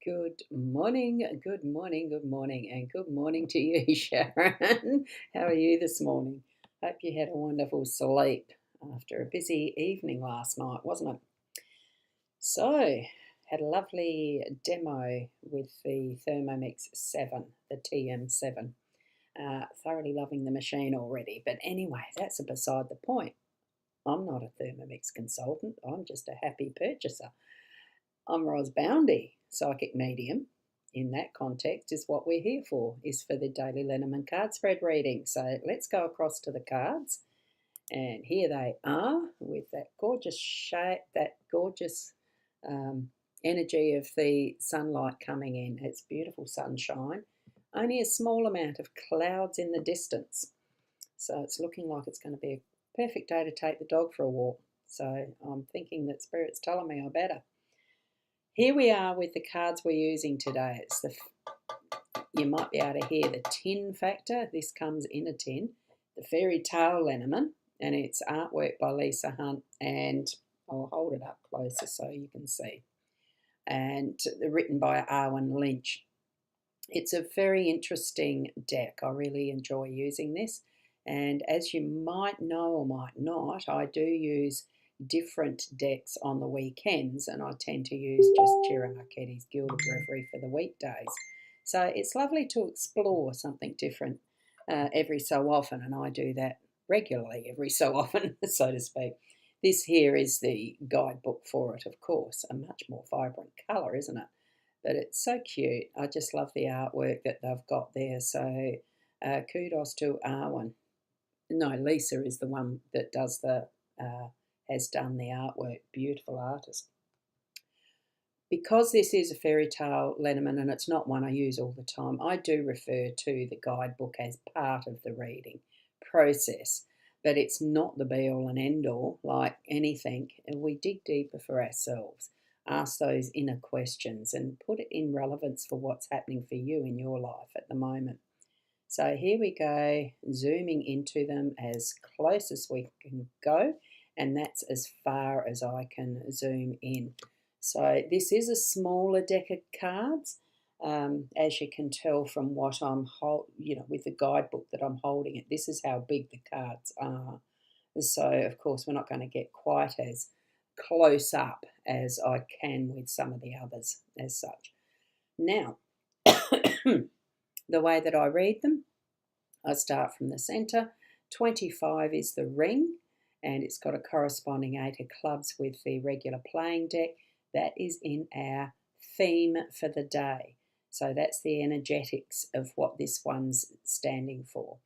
Good morning, good morning, good morning, and good morning to you, Sharon. How are you this morning? Hope you had a wonderful sleep after a busy evening last night, wasn't it? So, had a lovely demo with the Thermomix 7, the TM7. Thoroughly loving the machine already. But anyway, that's beside the point. I'm not a Thermomix consultant, I'm just a happy purchaser. I'm Boundy, psychic medium. In that context, is what we're here for, is for the daily Lenormand card spread reading. So let's go across to the cards, and here they are with that gorgeous shape, that gorgeous energy of the sunlight coming in. It's beautiful sunshine. Only a small amount of clouds in the distance, so it's looking like it's going to be a perfect day to take the dog for a walk. So I'm thinking that Spirit's telling me I better. Here we are with the cards we're using today. You might be able to hear the tin factor. This comes in a tin. The Fairy Tale Lenormand, and it's artwork by Lisa Hunt, and I'll hold it up closer so you can see. And written by Arwen Lynch. It's a very interesting deck. I really enjoy using this. And as you might know or might not, I do use different decks on the weekends, and I tend to use just Jira Marchetti's Gilded Reverie for the weekdays. So it's lovely to explore something different every so often, and I do that regularly every so often, so to speak. This here is the guidebook for it, of course, a much more vibrant colour, isn't it? But it's so cute. I just love the artwork that they've got there. So kudos to Arwen. No, Lisa is the one that does has done the artwork. Beautiful artist. Because this is a Fairy Tale Lenormand and it's not one I use all the time, I do refer to the guidebook as part of the reading process. But it's not the be-all and end-all like anything. And we dig deeper for ourselves, ask those inner questions and put it in relevance for what's happening for you in your life at the moment. So here we go, zooming into them as close as we can go, and that's as far as I can zoom in. So this is a smaller deck of cards, as you can tell from what I'm with the guidebook that I'm holding it. This is how big the cards are. So of course we're not going to get quite as close up as I can with some of the others as such. Now, the way that I read them, I start from the centre. 25 is the ring, and it's got a corresponding 8 of clubs with the regular playing deck. That is in our theme for the day. So that's the energetics of what this one's standing for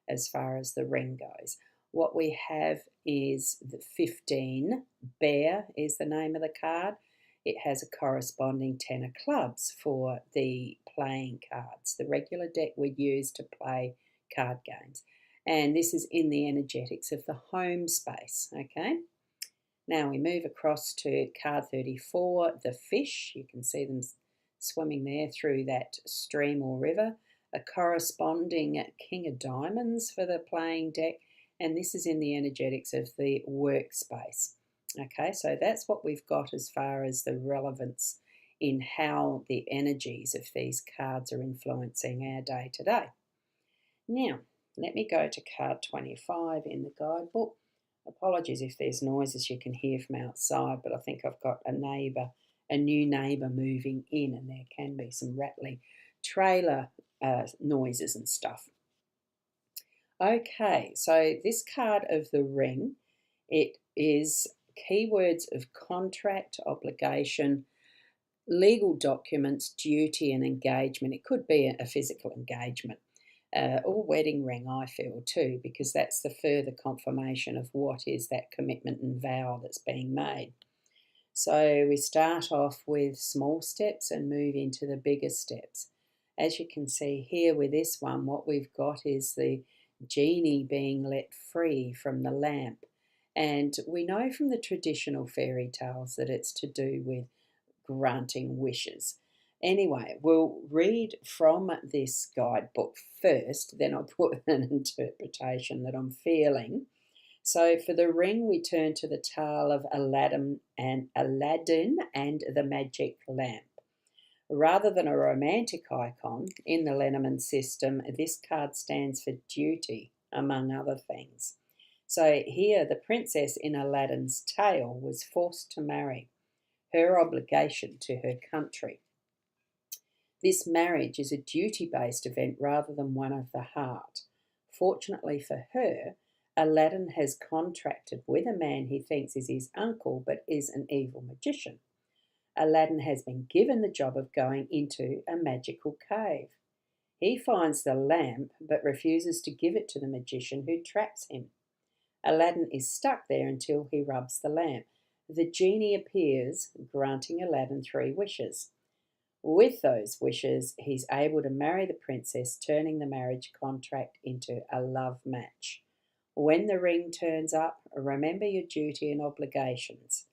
as far as the ring goes. What we have is the 15. Bear is the name of the card. It has a corresponding 10 of clubs for the playing cards, the regular deck we'd use to play card games. And this is in the energetics of the home space, okay? Now we move across to card 34, the fish. You can see them swimming there through that stream or river. A corresponding king of diamonds for the playing deck, and this is in the energetics of the workspace. Okay, so that's what we've got as far as the relevance in how the energies of these cards are influencing our day to day. Now, let me go to card 25 in the guidebook. Apologies if there's noises you can hear from outside, but I think I've got a new neighbour moving in, and there can be some rattling trailer noises and stuff. Okay, so this card of the ring, it is keywords of contract, obligation, legal documents, duty and engagement. It could be a physical engagement or wedding ring, I feel too, because that's the further confirmation of what is that commitment and vow that's being made. So we start off with small steps and move into the bigger steps. As you can see here with this one, what we've got is the genie being let free from the lamp. And we know from the traditional fairy tales that it's to do with granting wishes. Anyway, we'll read from this guidebook first, then I'll put an interpretation that I'm feeling. So for the ring, we turn to the tale of Aladdin and the magic lamp. Rather than a romantic icon in the Lenormand system, this card stands for duty, among other things. So here, the princess in Aladdin's tale was forced to marry, her obligation to her country. This marriage is a duty-based event rather than one of the heart. Fortunately for her, Aladdin has contracted with a man he thinks is his uncle but is an evil magician. Aladdin has been given the job of going into a magical cave. He finds the lamp but refuses to give it to the magician who traps him. Aladdin is stuck there until he rubs the lamp. The genie appears, granting Aladdin 3 wishes. With those wishes, he's able to marry the princess, turning the marriage contract into a love match. When the ring turns up, remember your duty and obligations.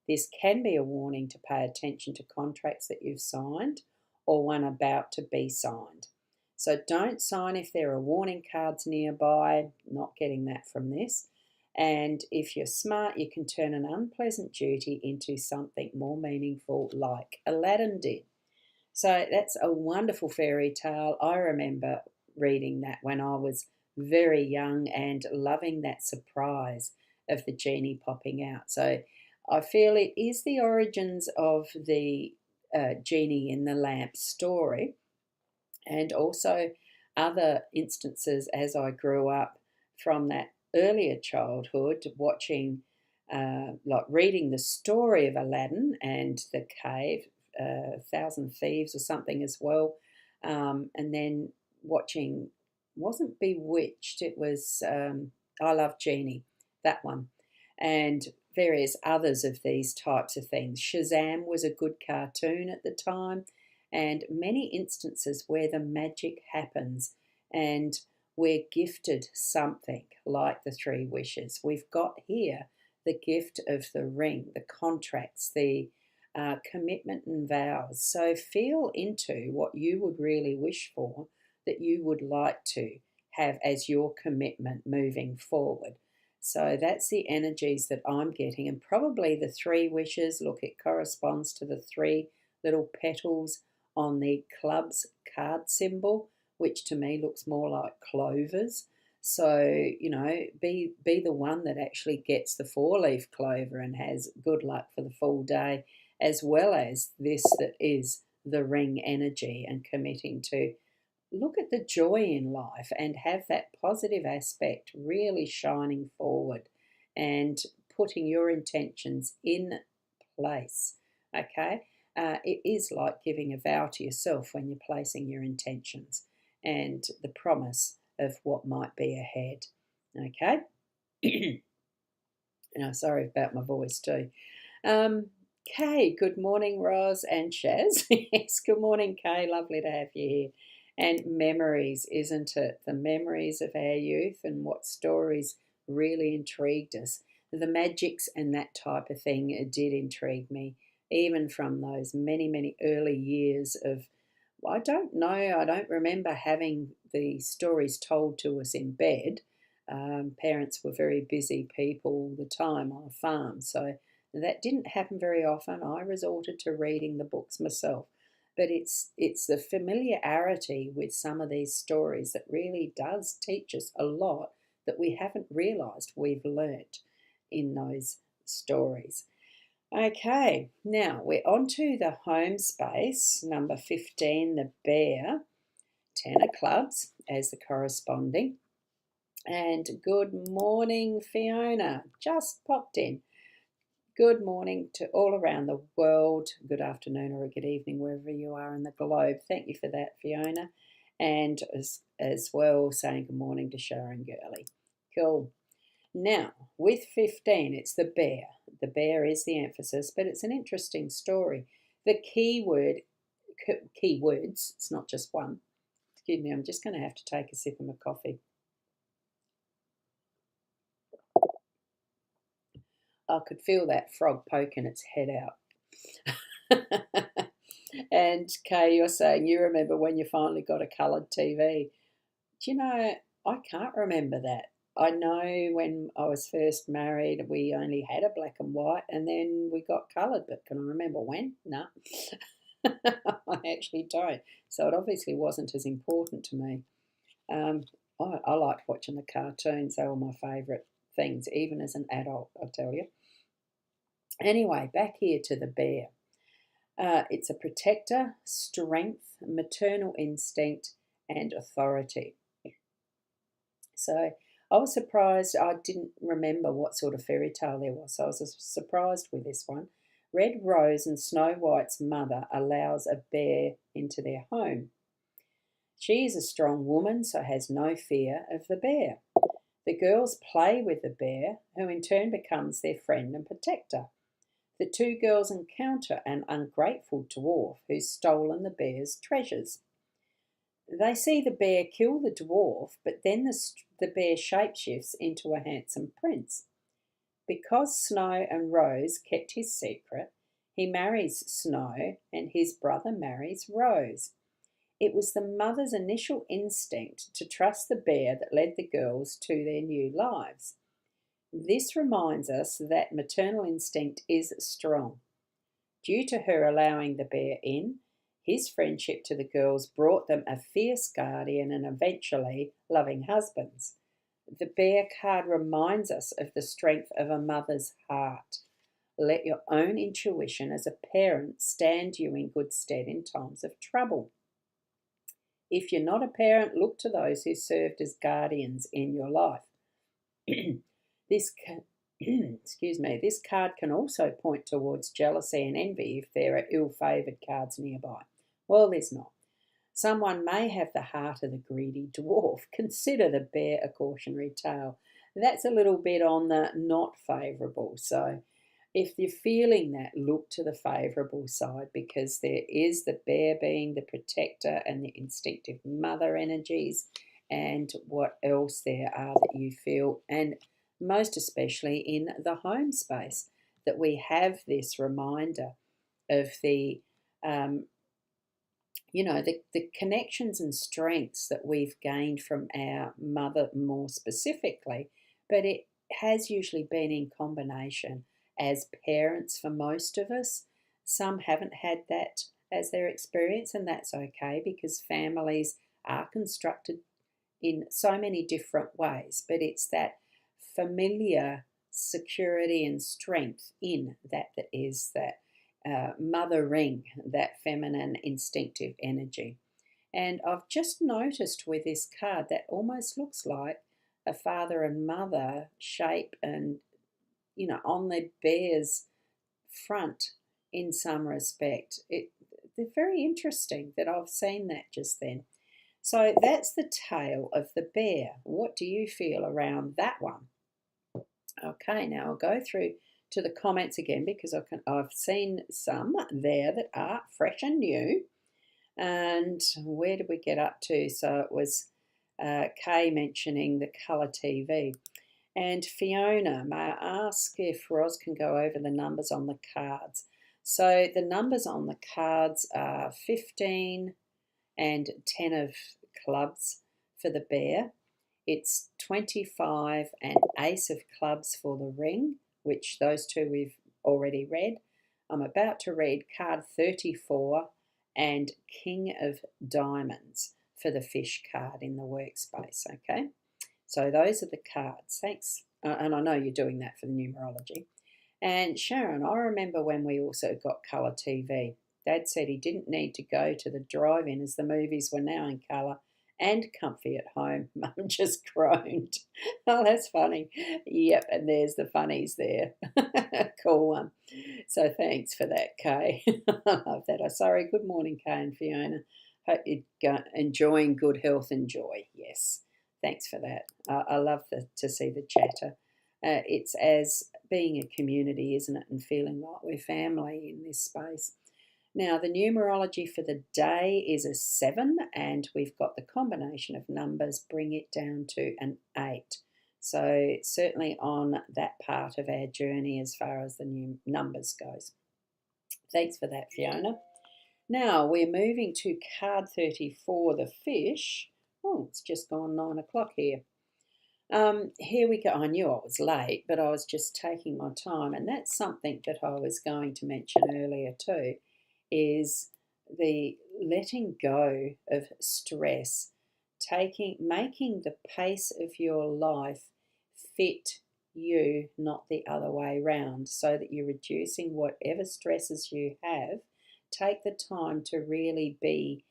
This can be a warning to pay attention to contracts that you've signed or one about to be signed. So don't sign if there are warning cards nearby, not getting that from this. And if you're smart, you can turn an unpleasant duty into something more meaningful, like Aladdin did. So that's a wonderful fairy tale. I remember reading that when I was very young and loving that surprise of the genie popping out. So I feel it is the origins of the genie in the lamp story, and also other instances as I grew up from that earlier childhood, watching, like reading the story of Aladdin and the cave, Thousand Thieves or something as well, and then watching, wasn't Bewitched, it was I Love Genie, that one, and various others of these types of things. Shazam was a good cartoon at the time, and many instances where the magic happens and we're gifted something like the 3 wishes. We've got here the gift of the ring, the contracts, the commitment and vows. So feel into what you would really wish for, that you would like to have as your commitment moving forward. So that's the energies that I'm getting. And probably the 3 wishes, look, it corresponds to the 3 little petals on the club's card symbol, which to me looks more like clovers. So, be the one that actually gets the 4-leaf clover and has good luck for the full day, as well as this that is the ring energy and committing to look at the joy in life and have that positive aspect really shining forward and putting your intentions in place. Okay, it is like giving a vow to yourself when you're placing your intentions and the promise of what might be ahead. Okay. Sorry about my voice too. Kay, good morning, Roz and Shaz. Yes, good morning, Kay. Lovely to have you here. And memories, isn't it? The memories of our youth and what stories really intrigued us. The magics and that type of thing did intrigue me, even from those many, many early years of, I don't know, I don't remember having the stories told to us in bed. Parents were very busy people all the time on a farm, so that didn't happen very often. I resorted to reading the books myself. But it's the familiarity with some of these stories that really does teach us a lot that we haven't realised we've learnt in those stories. Okay, now we're on to the home space, number 15, the bear, 10 of clubs as the corresponding. And good morning, Fiona, just popped in. Good morning to all around the world. Good afternoon or a good evening, wherever you are in the globe. Thank you for that, Fiona. And as well, saying good morning to Sharon Gurley. Cool. Now, with 15, it's the bear. The bear is the emphasis, but it's an interesting story. The keywords, it's not just one. Excuse me, I'm just going to have to take a sip of my coffee. I could feel that frog poking its head out. And Kay, you're saying you remember when you finally got a coloured TV. Do you know, I can't remember that. I know when I was first married, we only had a black and white, and then we got coloured, but can I remember when? No. I actually don't. So it obviously wasn't as important to me. Um, I liked watching the cartoons. They were my favourite things, even as an adult, I'll tell you. Anyway, back here to the bear. It's a protector, strength, maternal instinct, and authority. So I was surprised. I didn't remember what sort of fairy tale there was. So I was surprised with this one. Red Rose and Snow White's mother allows a bear into their home. She is a strong woman, so has no fear of the bear. The girls play with the bear, who in turn becomes their friend and protector. The two girls encounter an ungrateful dwarf who's stolen the bear's treasures. They see the bear kill the dwarf, but then the bear shapeshifts into a handsome prince. Because Snow and Rose kept his secret, he marries Snow and his brother marries Rose. It was the mother's initial instinct to trust the bear that led the girls to their new lives. This reminds us that maternal instinct is strong. Due to her allowing the bear in, his friendship to the girls brought them a fierce guardian and eventually loving husbands. The bear card reminds us of the strength of a mother's heart. Let your own intuition as a parent stand you in good stead in times of trouble. If you're not a parent, look to those who served as guardians in your life. This this card can also point towards jealousy and envy if there are ill-favoured cards nearby. Well, there's not. Someone may have the heart of the greedy dwarf. Consider the bear a cautionary tale. That's a little bit on the not favourable. So if you're feeling that, look to the favourable side, because there is the bear being the protector and the instinctive mother energies, and what else there are that you feel, and most especially in the home space, that we have this reminder of the the connections and strengths that we've gained from our mother more specifically, but it has usually been in combination as parents for most of us. Some haven't had that as their experience, and that's okay because families are constructed in so many different ways, but it's that familiar security and strength in that is that mothering, that feminine instinctive energy. And I've just noticed with this card that almost looks like a father and mother shape, and on the bear's front in some respect. They're very interesting that I've seen that just then. So that's the tale of the bear. What do you feel around that one? Okay, now I'll go through to the comments again because I've seen some there that are fresh and new. And where did we get up to? So it was Kay mentioning the colour TV. And Fiona, may I ask if Roz can go over the numbers on the cards? So the numbers on the cards are 15 and 10 of clubs for the bear. It's 25 and ace of clubs for the ring, which those two we've already read. I'm about to read card 34 and king of diamonds for the fish card in the workspace, okay? So those are the cards. Thanks. And I know you're doing that for the numerology. And Sharon, I remember when we also got colour TV. Dad said he didn't need to go to the drive-in as the movies were now in colour and comfy at home. Mum just groaned. Oh, that's funny. Yep, and there's the funnies there. Cool one. So thanks for that, Kay. I love that. Sorry, good morning, Kay and Fiona. Hope you're enjoying good health and joy. Yes, thanks for that. I love to see the chatter. It's as being a community, isn't it, and feeling like we're family in this space. Now, the numerology for the day is a 7, and we've got the combination of numbers bring it down to an 8. So certainly on that part of our journey as far as the new numbers goes. Thanks for that, Fiona. Now we're moving to card 34, the fish. Oh, it's just gone 9 o'clock here. Here we go. I knew I was late, but I was just taking my time, and that's something that I was going to mention earlier too, is the letting go of stress, making the pace of your life fit you, not the other way round, so that you're reducing whatever stresses you have. Take the time to really be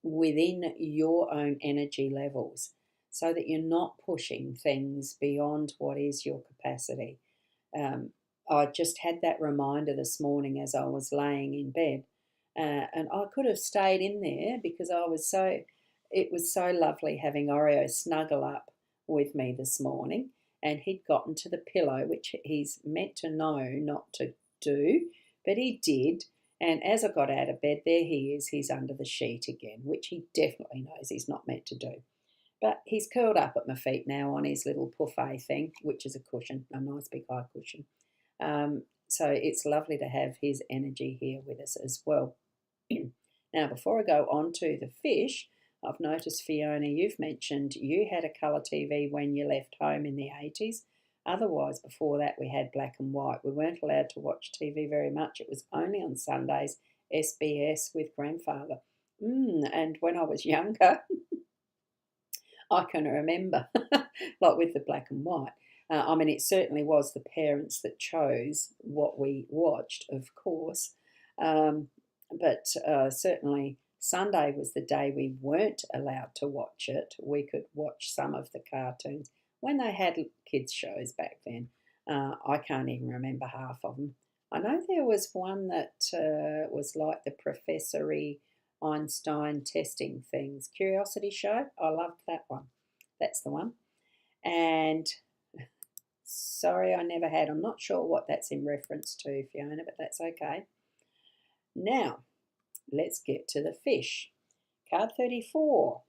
within your own energy levels so that you're not pushing things beyond what is your capacity. Um, I just had that reminder this morning as I was laying in bed, and I could have stayed in there because it was so lovely having Oreo snuggle up with me this morning, and he'd gotten to the pillow, which he's meant to know not to do, but he did. And as I got out of bed, there he is. He's under the sheet again, which he definitely knows he's not meant to do. But he's curled up at my feet now on his little buffet thing, which is a cushion, a nice big high cushion. So it's lovely to have his energy here with us as well. Now, before I go on to the fish, I've noticed, Fiona, you've mentioned you had a colour TV when you left home in the 80s. Otherwise, before that, we had black and white. We weren't allowed to watch TV very much. It was only on Sundays, SBS with grandfather. And when I was younger, I can remember, like with the black and white. I mean, it certainly was the parents that chose what we watched, of course. But certainly Sunday was the day we weren't allowed to watch it. We could watch some of the cartoons when they had kids' shows back then. I can't even remember half of them. I know there was one that was like the professory Einstein testing things. Curiosity Show. I loved that one. That's the one. And sorry, I never had. I'm not sure what that's in reference to, Fiona, but that's okay. Now, let's get to the fish. Card 34.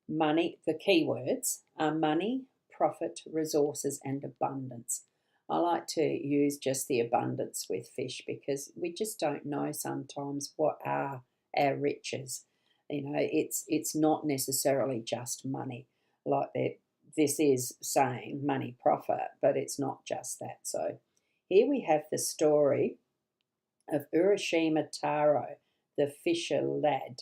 Money, the keywords are money, profit, resources, and abundance. I like to use just the abundance with fish because we just don't know sometimes what are our riches. You know, it's not necessarily just money, like that. This is saying money, profit, but it's not just that. So here we have the story of Urashima Taro, the fisher lad,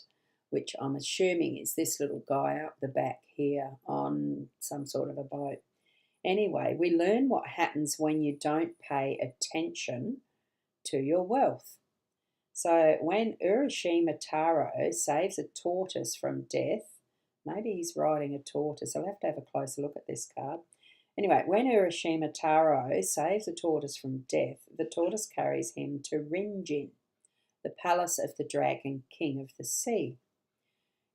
which I'm assuming is this little guy out the back here on some sort of a boat. Anyway, we learn what happens when you don't pay attention to your wealth. So when Urashima Taro saves a tortoise from death, maybe he's riding a tortoise. I'll have to have a closer look at this card. Anyway, when Urashima Taro saves a tortoise from death, the tortoise carries him to Rinjin, the palace of the dragon king of the sea.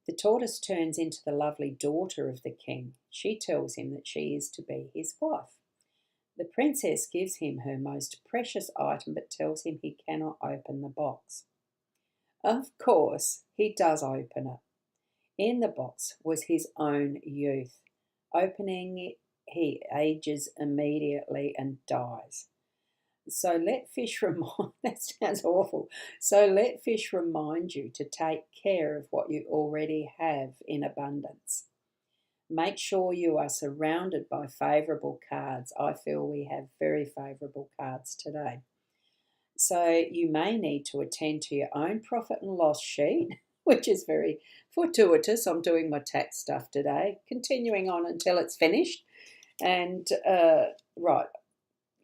The tortoise turns into the lovely daughter of the king. She tells him that she is to be his wife. The princess gives him her most precious item but tells him he cannot open the box. Of course, he does open it. In the box was his own youth. Opening it, he ages immediately and dies. So let fish remind, that sounds awful. So let fish remind you to take care of what you already have in abundance. Make sure you are surrounded by favourable cards. I feel we have very favourable cards today. So you may need to attend to your own profit and loss sheet, which is very fortuitous. I'm doing my tax stuff today, continuing on until it's finished. And right,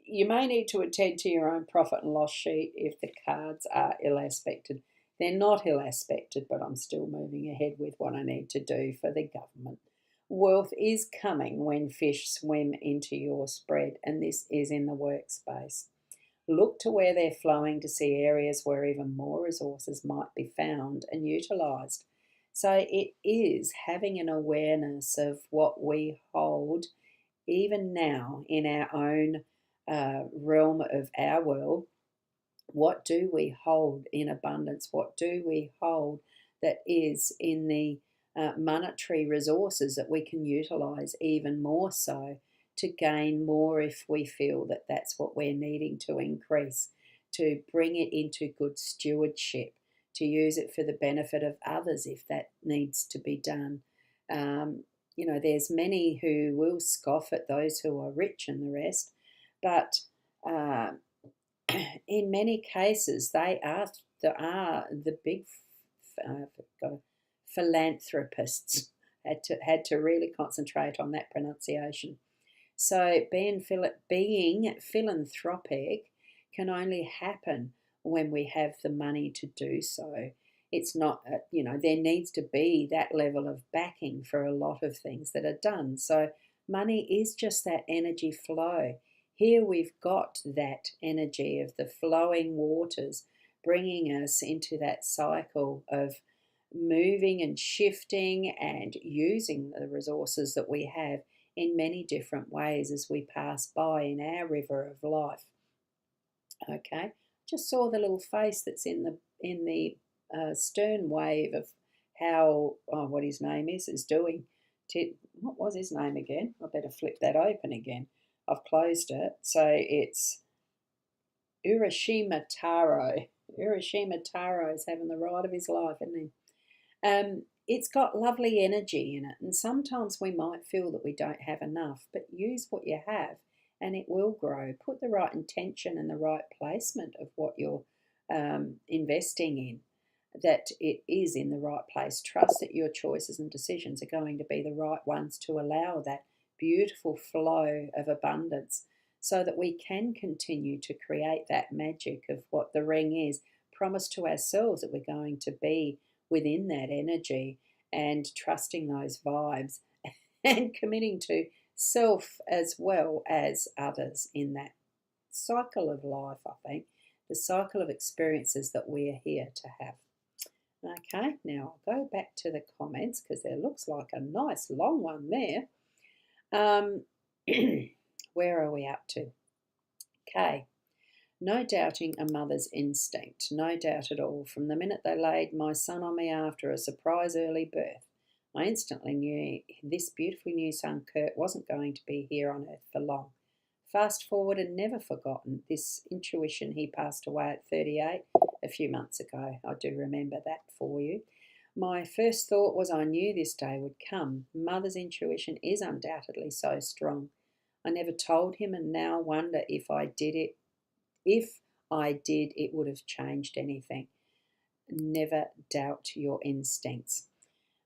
you may need to attend to your own profit and loss sheet if the cards are ill aspected. They're not ill aspected, but I'm still moving ahead with what I need to do for the government. Wealth is coming when fish swim into your spread, and this is in the workspace. Look to where they're flowing to see areas where even more resources might be found and utilised. So it is having an awareness of what we hold even now in our own realm of our world. What do we hold in abundance? What do we hold that is in the monetary resources that we can utilise even more so to gain more if we feel that that's what we're needing to increase, to bring it into good stewardship, to use it for the benefit of others if that needs to be done. You know, there's many who will scoff at those who are rich and the rest, but in many cases they are the big got philanthropists. Had to really concentrate on that pronunciation. So being philanthropic can only happen when we have the money to do so. It's not, there needs to be that level of backing for a lot of things that are done. So money is just that energy flow. Here we've got that energy of the flowing waters bringing us into that cycle of moving and shifting and using the resources that we have in many different ways as we pass by in our river of life. Okay, just saw the little face that's in the stern wave of how what his name is doing. What was his name again? I better flip that open again. I've closed it, so it's Urashima Taro. Urashima Taro is having the ride of his life, isn't he? It's got lovely energy in it, and sometimes we might feel that we don't have enough, but use what you have and it will grow. Put the right intention and the right placement of what you're investing in, that it is in the right place. Trust that your choices and decisions are going to be the right ones to allow that beautiful flow of abundance so that we can continue to create that magic of what the ring is. Promise to ourselves that we're going to be within that energy and trusting those vibes and committing to self as well as others in that cycle of life, I think, the cycle of experiences that we are here to have. Okay, now I'll go back to the comments because there looks like a nice long one there. Where are we up to? Okay. No doubting a mother's instinct, no doubt at all. From the minute they laid my son on me after a surprise early birth, I instantly knew this beautiful new son, Kurt, wasn't going to be here on earth for long. Fast forward and never forgotten this intuition. He passed away at 38 a few months ago. I do remember that for you. My first thought was I knew this day would come. Mother's intuition is undoubtedly so strong. I never told him and now wonder if I did, it would have changed anything. Never doubt your instincts,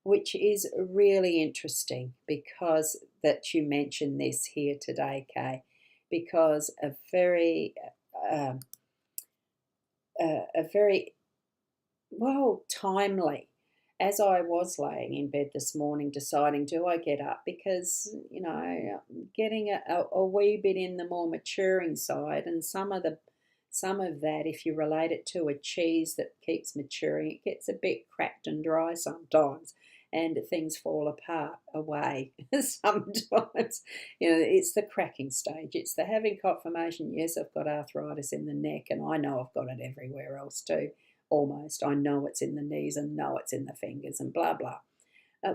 which is really interesting because that you mentioned this here today, Kay, because a very timely. As I was laying in bed this morning deciding, do I get up? Because, getting a wee bit in the more maturing side, and some of that, if you relate it to a cheese that keeps maturing, it gets a bit cracked and dry sometimes and things fall apart away sometimes. It's the cracking stage. It's the having confirmation, yes, I've got arthritis in the neck and I know I've got it everywhere else too. Almost. I know it's in the knees and know it's in the fingers and blah, blah.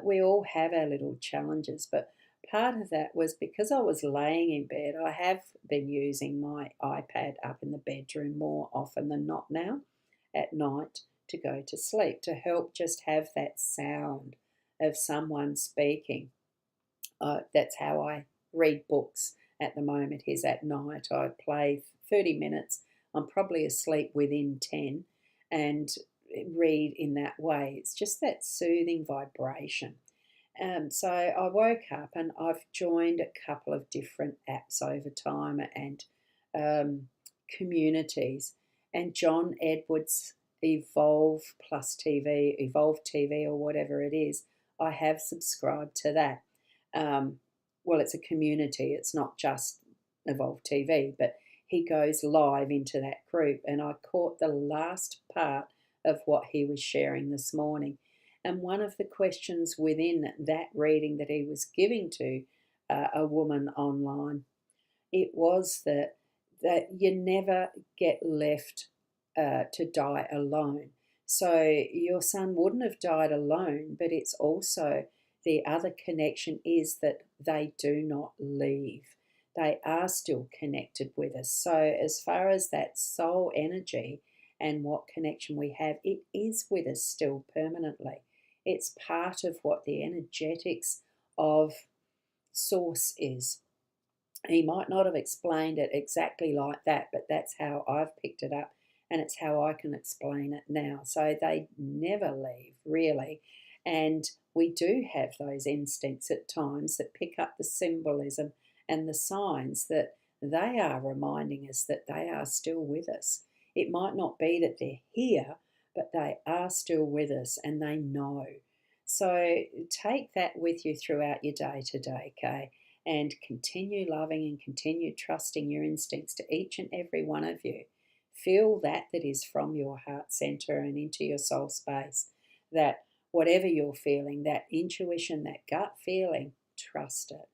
We all have our little challenges, but part of that was because I was laying in bed. I have been using my iPad up in the bedroom more often than not now at night to go to sleep, to help just have that sound of someone speaking. That's how I read books at the moment, is at night. I play 30 minutes. I'm probably asleep within 10 and read in that way. It's just that soothing vibration. So I woke up and I've joined a couple of different apps over time and communities. And John Edwards' Evolve TV or whatever it is, I have subscribed to that. It's a community. It's not just Evolve TV, but he goes live into that group, and I caught the last part of what he was sharing this morning. And one of the questions within that reading that he was giving to a woman online, it was that you never get left to die alone. So your son wouldn't have died alone, but it's also the other connection is that they do not leave. They are still connected with us. So as far as that soul energy and what connection we have, it is with us still permanently. It's part of what the energetics of Source is. He might not have explained it exactly like that, but that's how I've picked it up and it's how I can explain it now. So they never leave, really. And we do have those instincts at times that pick up the symbolism and the signs that they are reminding us that they are still with us. It might not be that they're here, but they are still with us and they know. So take that with you throughout your day today, Kay, and continue loving and continue trusting your instincts to each and every one of you. Feel that is from your heart center and into your soul space. That whatever you're feeling, that intuition, that gut feeling, trust it.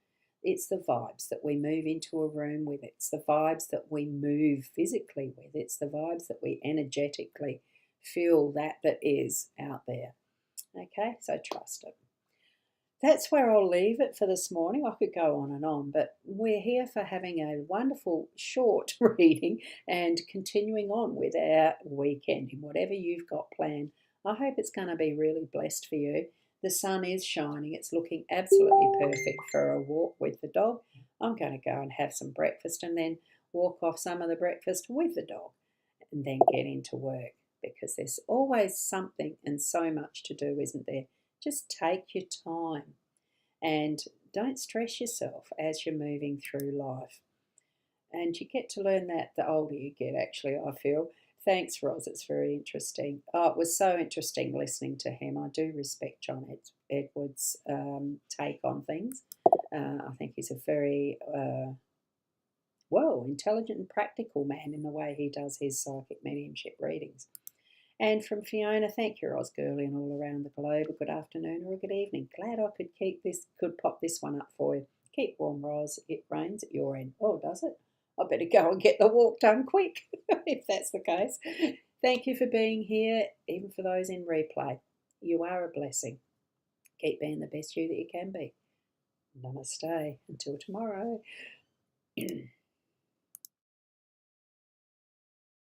It's the vibes that we move into a room with. It's the vibes that we move physically with. It's the vibes that we energetically feel that is out there. Okay, so trust it. That's where I'll leave it for this morning. I could go on and on, but we're here for having a wonderful short reading and continuing on with our weekend in whatever you've got planned. I hope it's going to be really blessed for you. The sun is shining. It's looking absolutely perfect for a walk with the dog. I'm going to go and have some breakfast and then walk off some of the breakfast with the dog and then get into work, because there's always something and so much to do, isn't there? Just take your time and don't stress yourself as you're moving through life. And you get to learn that the older you get, actually, I feel. Thanks, Roz. It's very interesting. Oh, it was so interesting listening to him. I do respect John Edwards' take on things. I think he's a very intelligent and practical man in the way he does his psychic mediumship readings. And from Fiona, thank you, Roz Girly, and all around the globe. A good afternoon or a good evening. Glad I could pop this one up for you. Keep warm, Roz. It rains at your end. Oh, does it? I better go and get the walk done quick, if that's the case. Thank you for being here, even for those in replay. You are a blessing. Keep being the best you that you can be. Namaste. Until tomorrow.